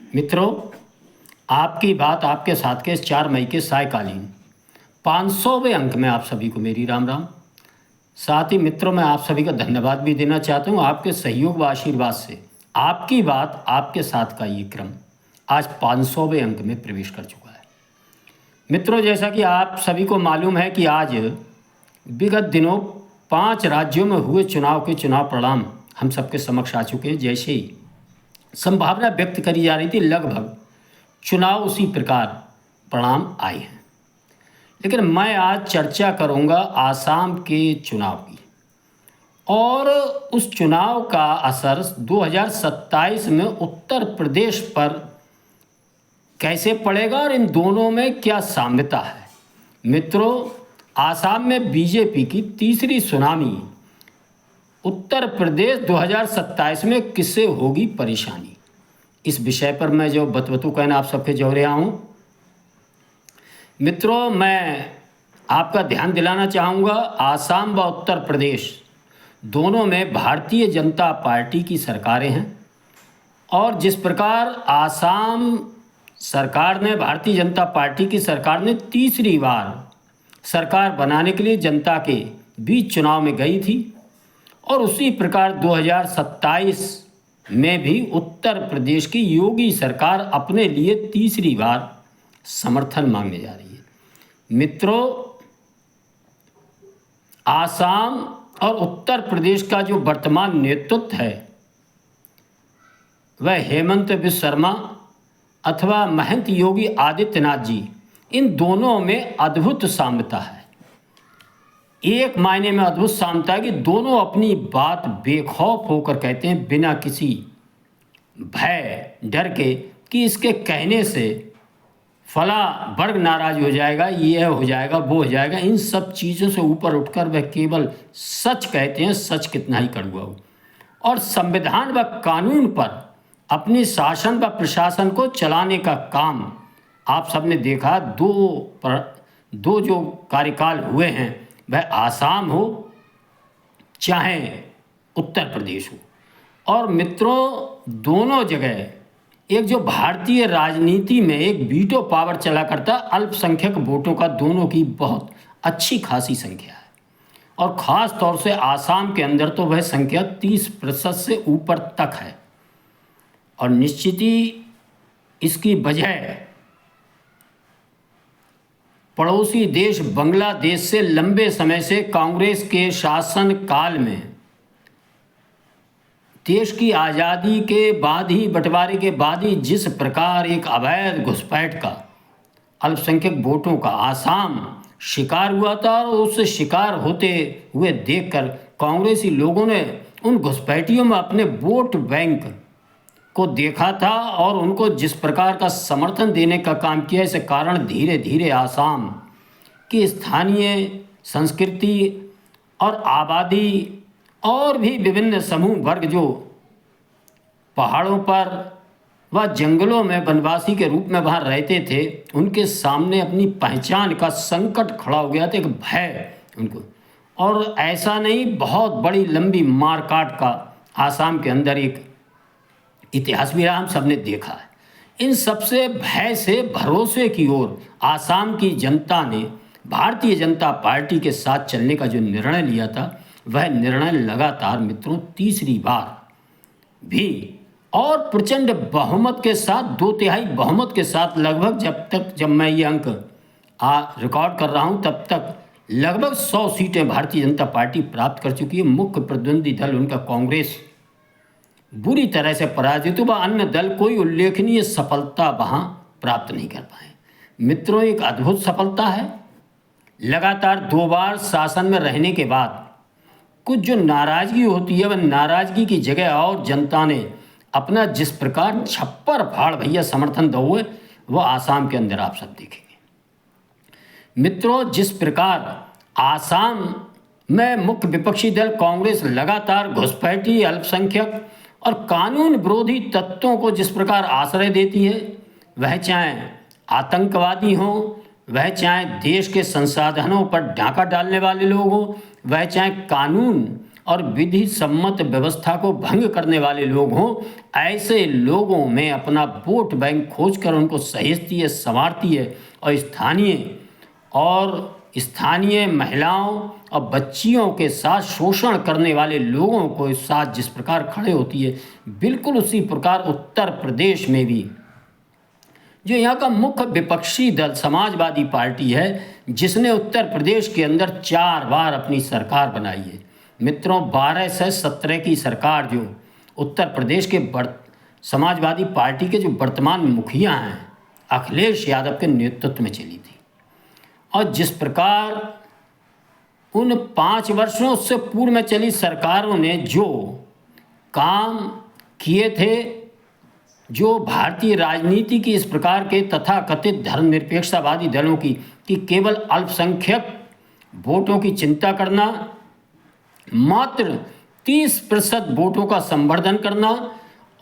मित्रों, आपकी बात आपके साथ के इस 4 मई के सायकालीन 500वें अंक में आप सभी को मेरी राम राम। साथ ही मित्रों, मैं आप सभी का धन्यवाद भी देना चाहता हूँ। आपके सहयोग व आशीर्वाद से आपकी बात आपके साथ का ये क्रम आज 500वें अंक में प्रवेश कर चुका है। मित्रों, जैसा कि आप सभी को मालूम है कि आज विगत दिनों 5 राज्यों में हुए चुनाव के चुनाव परिणाम हम सबके समक्ष आ चुके हैं। जैसे ही संभावना व्यक्त करी जा रही थी, लगभग चुनाव उसी प्रकार परिणाम आए हैं। लेकिन मैं आज चर्चा करूंगा आसाम के चुनाव की और उस चुनाव का असर 2027 में उत्तर प्रदेश पर कैसे पड़ेगा और इन दोनों में क्या साम्यता है। मित्रों, आसाम में बीजेपी की तीसरी सुनामी, उत्तर प्रदेश 2027 में किससे होगी परेशानी, इस विषय पर मैं जो बतबतू कहना आप सबके जोह रहा हूँ। मित्रों, मैं आपका ध्यान दिलाना चाहूँगा, आसाम व उत्तर प्रदेश दोनों में भारतीय जनता पार्टी की सरकारें हैं और जिस प्रकार आसाम सरकार ने, भारतीय जनता पार्टी की सरकार ने तीसरी बार सरकार बनाने के लिए जनता के बीच चुनाव में गई थी और उसी प्रकार 2027 में भी उत्तर प्रदेश की योगी सरकार अपने लिए तीसरी बार समर्थन मांगने जा रही है। मित्रों, आसाम और उत्तर प्रदेश का जो वर्तमान नेतृत्व है वह हेमंत बिस्वा शर्मा अथवा महंत योगी आदित्यनाथ जी, इन दोनों में अद्भुत साम्यता है। एक मायने में अद्भुत साम्यता है कि दोनों अपनी बात बेखौफ होकर कहते हैं, बिना किसी भय डर के कि इसके कहने से फला वर्ग नाराज हो जाएगा, ये हो जाएगा, वो हो जाएगा। इन सब चीज़ों से ऊपर उठकर वह केवल सच कहते हैं, सच कितना ही कड़वा हो, और संविधान व कानून पर अपनी शासन व प्रशासन को चलाने का काम आप सबने देखा। दो जो कार्यकाल हुए हैं, वह आसाम हो चाहे उत्तर प्रदेश हो। और मित्रों, दोनों जगह एक जो भारतीय राजनीति में एक वीटो पावर चला करता, अल्पसंख्यक वोटों का दोनों की बहुत अच्छी खासी संख्या है और ख़ास तौर से आसाम के अंदर तो वह संख्या 30% से ऊपर तक है। और निश्चित ही इसकी वजह पड़ोसी देश बांग्लादेश से लंबे समय से कांग्रेस के शासन काल में देश की आज़ादी के बाद ही, बंटवारे के बाद ही जिस प्रकार एक अवैध घुसपैठ का, अल्पसंख्यक वोटों का आसाम शिकार हुआ था और उस शिकार होते हुए देखकर कांग्रेसी लोगों ने उन घुसपैठियों में अपने वोट बैंक को देखा था और उनको जिस प्रकार का समर्थन देने का काम किया। इस कारण धीरे धीरे आसाम की स्थानीय संस्कृति और आबादी और भी विभिन्न समूह वर्ग जो पहाड़ों पर व जंगलों में वनवासी के रूप में वहाँ रहते थे, उनके सामने अपनी पहचान का संकट खड़ा हो गया था, एक भय उनको। और ऐसा नहीं, बहुत बड़ी लंबी मारकाट का आसाम के अंदर एक इतिहास भी हम सबने देखा है। इन सबसे भय से भरोसे की ओर आसाम की जनता ने भारतीय जनता पार्टी के साथ चलने का जो निर्णय लिया था, वह निर्णय लगातार मित्रों तीसरी बार भी और प्रचंड बहुमत के साथ, 2/3 बहुमत के साथ, लगभग जब मैं ये अंक रिकॉर्ड कर रहा हूँ तब तक लगभग 100 सीटें भारतीय जनता पार्टी प्राप्त कर चुकी है। मुख्य प्रतिद्वंदी दल उनका कांग्रेस बुरी तरह से पराजित हुआ, अन्य दल कोई उल्लेखनीय सफलता वहाँ प्राप्त नहीं कर पाए। मित्रों, एक अद्भुत सफलता है। लगातार 2 बार शासन में रहने के बाद कुछ जो नाराज़गी होती है, वह नाराज़गी की जगह और जनता ने अपना जिस प्रकार छप्पर फाड़ भैया समर्थन दो हुए, वह आसाम के अंदर आप सब देखेंगे। मित्रों, जिस प्रकार आसाम में मुख्य विपक्षी दल कांग्रेस लगातार घुसपैठी, अल्पसंख्यक और कानून विरोधी तत्वों को जिस प्रकार आश्रय देती है, वह चाहे आतंकवादी हों, वह चाहे देश के संसाधनों पर डाका डालने वाले लोग हों, वह चाहे कानून और विधि सम्मत व्यवस्था को भंग करने वाले लोग हों, ऐसे लोगों में अपना वोट बैंक खोजकर उनको सहेजती है, संवारती है और स्थानीय महिलाओं और बच्चियों के साथ शोषण करने वाले लोगों को साथ जिस प्रकार खड़े होती है, बिल्कुल उसी प्रकार उत्तर प्रदेश में भी जो यहाँ का मुख्य विपक्षी दल समाजवादी पार्टी है, जिसने उत्तर प्रदेश के अंदर 4 बार अपनी सरकार बनाई है। मित्रों, 12 से 17 की सरकार जो उत्तर प्रदेश के समाजवादी पार्टी के जो वर्तमान मुखिया हैं, अखिलेश यादव के नेतृत्व में चली थी। और जिस प्रकार उन 5 वर्षों से पूर्व में चली सरकारों ने जो काम किए थे, जो भारतीय राजनीति की इस प्रकार के तथाकथित धर्मनिरपेक्षतावादी दलों की कि केवल अल्पसंख्यक वोटों की चिंता करना, मात्र 30% वोटों का संवर्धन करना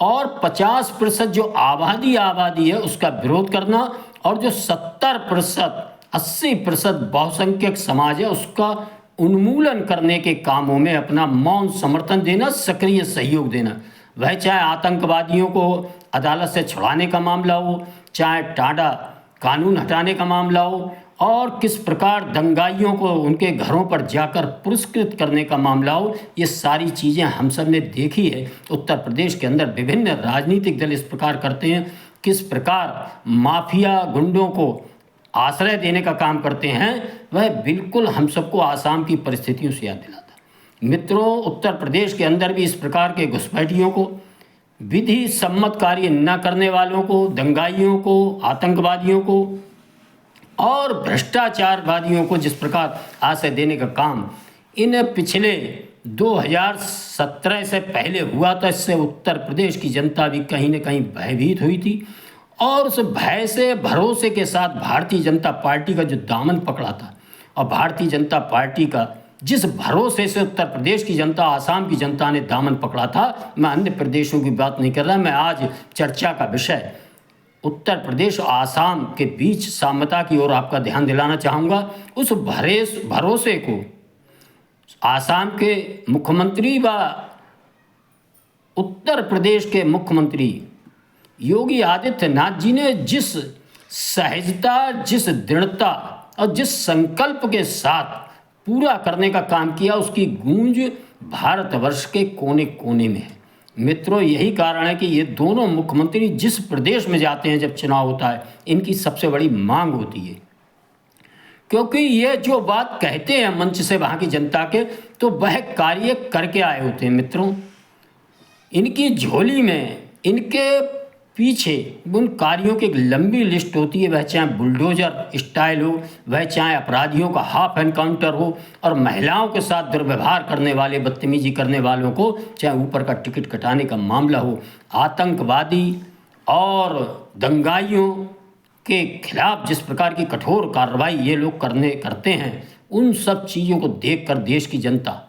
और 50% जो आबादी है उसका विरोध करना, और जो 70% 80% बहुसंख्यक समाज है उसका उन्मूलन करने के कामों में अपना मौन समर्थन देना, सक्रिय सहयोग देना। वह चाहे आतंकवादियों को अदालत से छुड़ाने का मामला हो, चाहे टाडा कानून हटाने का मामला हो, और किस प्रकार दंगाइयों को उनके घरों पर जाकर पुरस्कृत करने का मामला हो, ये सारी चीज़ें हम सब ने देखी है। उत्तर प्रदेश के अंदर विभिन्न राजनीतिक दल इस प्रकार करते हैं, किस प्रकार माफिया गुंडों को आश्रय देने का काम करते हैं, वह बिल्कुल हम सबको आसाम की परिस्थितियों से याद दिलाता है। मित्रों, उत्तर प्रदेश के अंदर भी इस प्रकार के घुसपैठियों को, विधि सम्मत कार्य न करने वालों को, दंगाइयों को, आतंकवादियों को और भ्रष्टाचारवादियों को जिस प्रकार आश्रय देने का काम इन पिछले 2017 से पहले हुआ था, इससे उत्तर प्रदेश की जनता भी कहीं न कहीं भयभीत हुई थी। और उस भय से भरोसे के साथ भारतीय जनता पार्टी का जो दामन पकड़ा था, और भारतीय जनता पार्टी का जिस भरोसे से उत्तर प्रदेश की जनता, आसाम की जनता ने दामन पकड़ा था, मैं अन्य प्रदेशों की बात नहीं कर रहा, मैं आज चर्चा का विषय उत्तर प्रदेश और आसाम के बीच साम्यता की ओर आपका ध्यान दिलाना चाहूँगा। उस भरोसे को आसाम के मुख्यमंत्री व उत्तर प्रदेश के मुख्यमंत्री योगी आदित्यनाथ जी ने जिस सहजता, जिस दृढ़ता और जिस संकल्प के साथ पूरा करने का काम किया, उसकी गूंज भारतवर्ष के कोने कोने में है। मित्रों, यही कारण है कि ये दोनों मुख्यमंत्री जिस प्रदेश में जाते हैं, जब चुनाव होता है, इनकी सबसे बड़ी मांग होती है, क्योंकि ये जो बात कहते हैं मंच से वहाँ की जनता के, तो वह कार्य करके आए होते हैं। मित्रों, इनकी झोली में, इनके पीछे उन कार्यों की एक लंबी लिस्ट होती है, वह चाहे बुलडोजर स्टाइल हो, वह चाहे अपराधियों का हाफ एनकाउंटर हो, और महिलाओं के साथ दुर्व्यवहार करने वाले, बदतमीजी करने वालों को चाहे ऊपर का टिकट कटाने का मामला हो, आतंकवादी और दंगाइयों के खिलाफ जिस प्रकार की कठोर कार्रवाई ये लोग करते हैं, उन सब चीज़ों को देखकर देश की जनता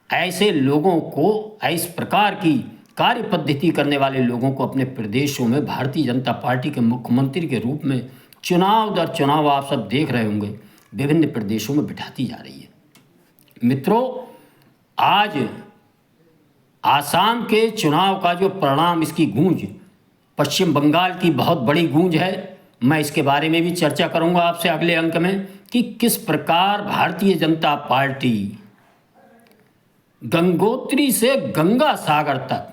ऐसे लोगों को, इस प्रकार की कार्य पद्धति करने वाले लोगों को अपने प्रदेशों में भारतीय जनता पार्टी के मुख्यमंत्री के रूप में चुनाव दर चुनाव, आप सब देख रहे होंगे, विभिन्न प्रदेशों में बिठाती जा रही है। मित्रों, आज आसाम के चुनाव का जो परिणाम, इसकी गूंज पश्चिम बंगाल की बहुत बड़ी गूंज है। मैं इसके बारे में भी चर्चा करूंगा आपसे अगले अंक में कि किस प्रकार भारतीय जनता पार्टी गंगोत्री से गंगा सागर तक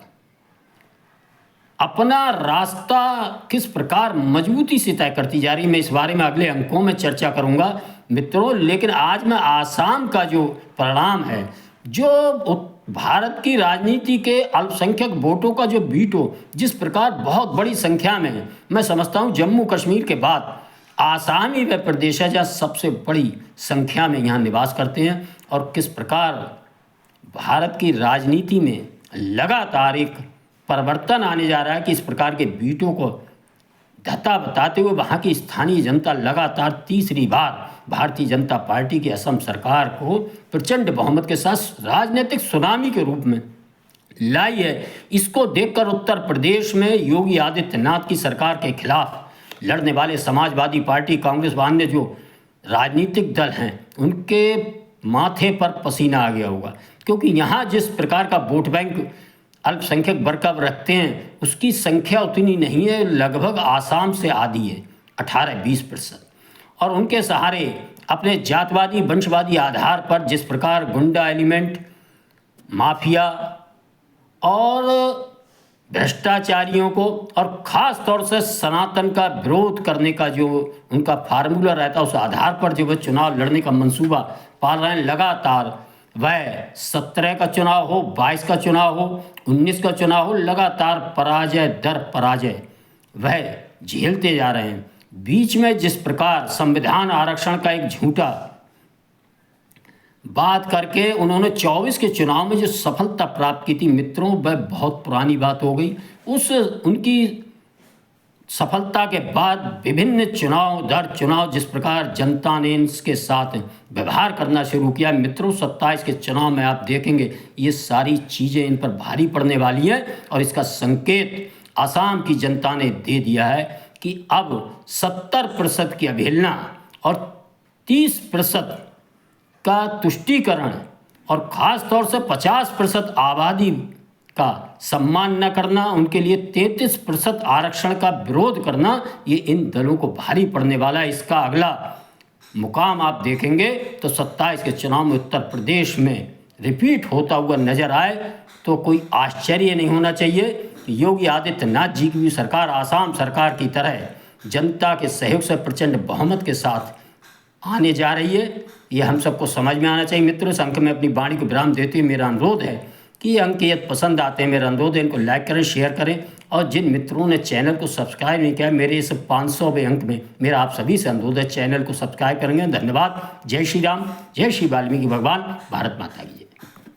अपना रास्ता किस प्रकार मजबूती से तय करती जा रही है, मैं इस बारे में अगले अंकों में चर्चा करूंगा मित्रों। लेकिन आज मैं आसाम का जो परिणाम है, जो भारत की राजनीति के अल्पसंख्यक वोटों का जो वीटो जिस प्रकार बहुत बड़ी संख्या में है, मैं समझता हूं जम्मू कश्मीर के बाद आसाम ही वह प्रदेश है जहाँ सबसे बड़ी संख्या में यहाँ निवास करते हैं, और किस प्रकार भारत की राजनीति में लगातार एक परिवर्तन आने जा रहा है कि इस प्रकार के वीटो को धत्ता बताते हुए वहाँ की स्थानीय जनता लगातार तीसरी बार भारतीय जनता पार्टी की असम सरकार को प्रचंड बहुमत के साथ राजनीतिक सुनामी के रूप में लाई है। इसको देखकर उत्तर प्रदेश में योगी आदित्यनाथ की सरकार के खिलाफ लड़ने वाले समाजवादी पार्टी, कांग्रेस व अन्य जो राजनीतिक दल हैं, उनके माथे पर पसीना आ गया होगा, क्योंकि यहाँ जिस प्रकार का वोट बैंक अल्पसंख्यक वर्ग का रखते हैं उसकी संख्या उतनी नहीं है, लगभग आसाम से आधी है, 18-20%। और उनके सहारे अपने जातवादी वंशवादी आधार पर जिस प्रकार गुंडा एलिमेंट, माफिया और भ्रष्टाचारियों को और ख़ास तौर से सनातन का विरोध करने का जो उनका फार्मूला रहता है उस आधार पर जो वह चुनाव लड़ने का मंसूबा पाल रहे हैं लगातार, वह 17 का चुनाव हो, 22 का चुनाव हो, 19 का चुनाव हो, लगातार पराजय दर पराजय वह झेलते जा रहे हैं। बीच में जिस प्रकार संविधान आरक्षण का एक झूठा बात करके उन्होंने 24 के चुनाव में जो सफलता प्राप्त की थी मित्रों, वह बहुत पुरानी बात हो गई। उस उनकी सफलता के बाद विभिन्न चुनाव दर चुनाव जिस प्रकार जनता ने इसके साथ व्यवहार करना शुरू किया मित्रों, 27 के चुनाव में आप देखेंगे ये सारी चीज़ें इन पर भारी पड़ने वाली हैं। और इसका संकेत असम की जनता ने दे दिया है कि अब 70% की अवहेलना और 30% का तुष्टीकरण और ख़ास तौर से 50% आबादी का सम्मान न करना, उनके लिए 33% आरक्षण का विरोध करना, ये इन दलों को भारी पड़ने वाला है। इसका अगला मुकाम आप देखेंगे तो 27 के चुनाव में उत्तर प्रदेश में रिपीट होता हुआ नजर आए तो कोई आश्चर्य नहीं होना चाहिए कि योगी आदित्यनाथ जी की भी सरकार आसाम सरकार की तरह जनता के सहयोग से प्रचंड बहुमत के साथ आने जा रही है। ये हम सबको समझ में आना चाहिए मित्रों। इस अंक में अपनी वाणी को विराम देते हुए मेरा अनुरोध है कि ये अंक यदि पसंद आते हैं, मेरा अनुरोध है इनको लाइक करें, शेयर करें। और जिन मित्रों ने चैनल को सब्सक्राइब नहीं किया, मेरे इस 500वें अंक में मेरा आप सभी से अनुरोध है चैनल को सब्सक्राइब करेंगे। धन्यवाद। जय श्री राम, जय श्री वाल्मीकि भगवान, भारत माता की जय।